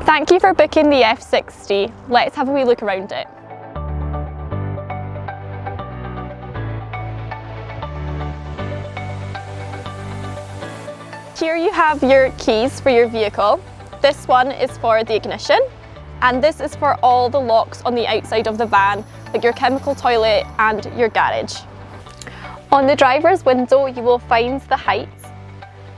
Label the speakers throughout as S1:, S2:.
S1: Thank you for booking the F60. Let's have a wee look around it. Here you have your keys for your vehicle. This one is for the ignition, and this is for all the locks on the outside of the van, like your chemical toilet and your garage. On the driver's window you will find the height,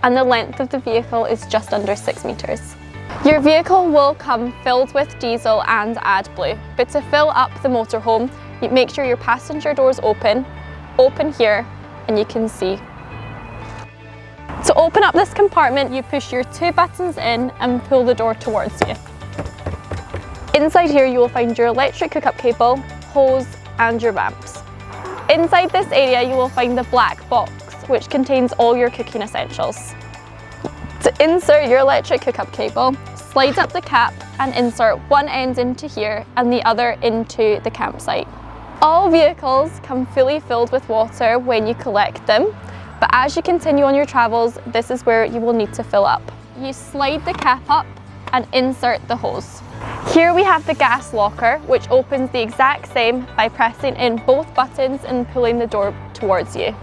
S1: and the length of the vehicle is just under 6 meters. Your vehicle will come filled with diesel and AdBlue, but to fill up the motorhome, you make sure your passenger doors open here, and you can see. To open up this compartment, you push your 2 buttons in and pull the door towards you. Inside here you will find your electric hookup cable, hose and your ramps. Inside this area you will find the black box, which contains all your cooking essentials. To insert your electric hookup cable, slide up the cap and insert one end into here and the other into the campsite. All vehicles come fully filled with water when you collect them, but as you continue on your travels, this is where you will need to fill up. You slide the cap up and insert the hose. Here we have the gas locker, which opens the exact same by pressing in both buttons and pulling the door towards you.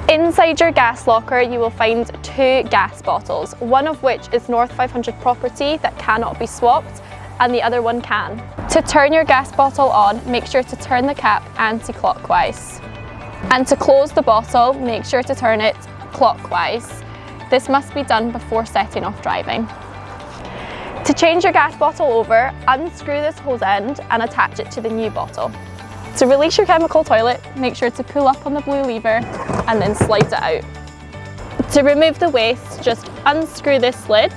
S1: Inside your gas locker you will find 2 gas bottles, one of which is North 500 property that cannot be swapped, and the other one can. To turn your gas bottle on, make sure to turn the cap anti-clockwise. And to close the bottle, make sure to turn it clockwise. This must be done before setting off driving. To change your gas bottle over, unscrew this hose end and attach it to the new bottle. To release your chemical toilet, make sure to pull up on the blue lever and then slide it out. To remove the waste, just unscrew this lid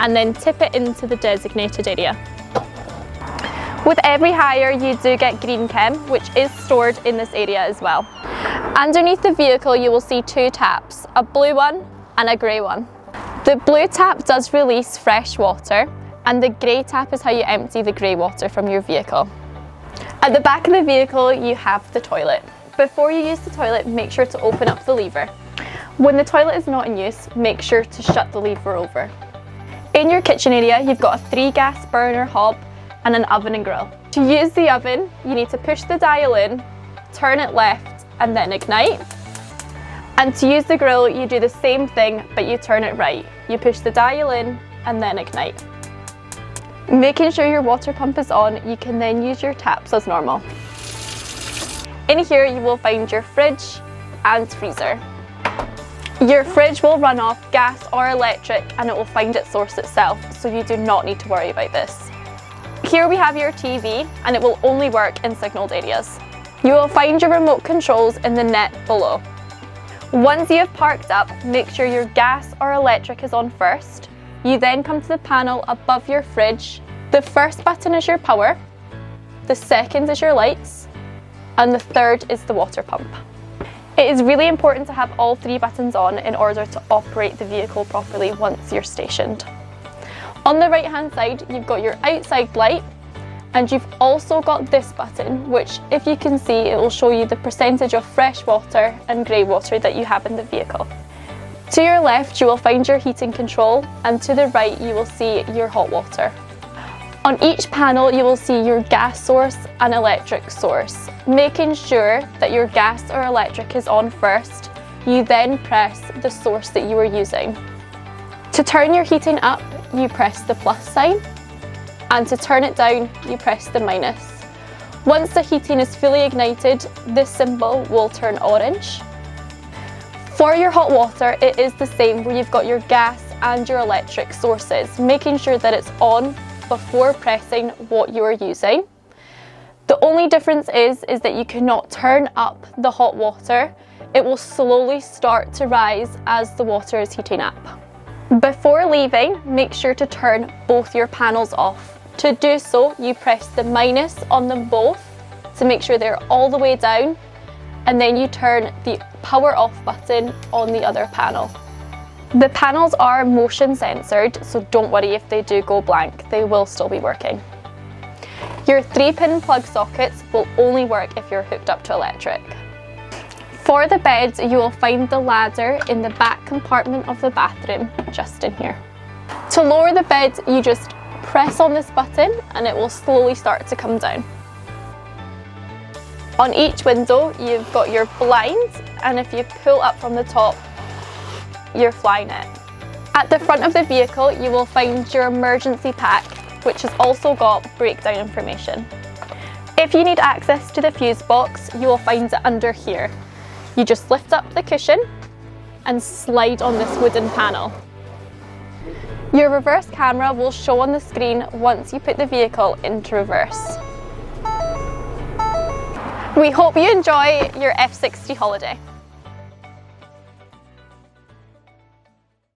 S1: and then tip it into the designated area. With every hire you do get green chem, which is stored in this area as well. Underneath the vehicle you will see 2 taps, a blue one and a grey one. The blue tap does release fresh water, and the grey tap is how you empty the grey water from your vehicle. At the back of the vehicle you have the toilet. Before you use the toilet, make sure to open up the lever. When the toilet is not in use, make sure to shut the lever over. In your kitchen area you've got a 3 gas burner hob and an oven and grill. To use the oven, you need to push the dial in, turn it left and then ignite. And to use the grill, you do the same thing, but you turn it right. You push the dial in and then ignite. Making sure your water pump is on, you can then use your taps as normal. In here you will find your fridge and freezer. Your fridge will run off gas or electric and it will find its source itself, so you do not need to worry about this. Here we have your TV, and it will only work in signalled areas. You will find your remote controls in the net below. Once you have parked up, make sure your gas or electric is on first. You then come to the panel above your fridge. The first button is your power, the second is your lights, and the third is the water pump. It is really important to have all 3 buttons on in order to operate the vehicle properly once you're stationed. On the right hand side you've got your outside light, and you've also got this button, which if you can see, it will show you the percentage of fresh water and grey water that you have in the vehicle. To your left you will find your heating control, and to the right you will see your hot water. On each panel you will see your gas source and electric source. Making sure that your gas or electric is on first, you then press the source that you are using. To turn your heating up, you press the plus sign, and to turn it down, you press the minus. Once the heating is fully ignited, this symbol will turn orange. For your hot water, it is the same, where you've got your gas and your electric sources, making sure that it's on before pressing what you are using. The only difference is that you cannot turn up the hot water. It will slowly start to rise as the water is heating up. Before leaving, make sure to turn both your panels off. To do so, you press the minus on them both to make sure they're all the way down, and then you turn the power off button on the other panel. The panels are motion censored, so don't worry if they do go blank, they will still be working. Your 3-pin plug sockets will only work if you're hooked up to electric. For the bed, you will find the ladder in the back compartment of the bathroom, just in here. To lower the bed, you just press on this button and it will slowly start to come down. On each window, you've got your blinds, and if you pull up from the top, you're flying it. At the front of the vehicle, you will find your emergency pack, which has also got breakdown information. If you need access to the fuse box, you will find it under here. You just lift up the cushion and slide on this wooden panel. Your reverse camera will show on the screen once you put the vehicle into reverse. We hope you enjoy your F60 holiday.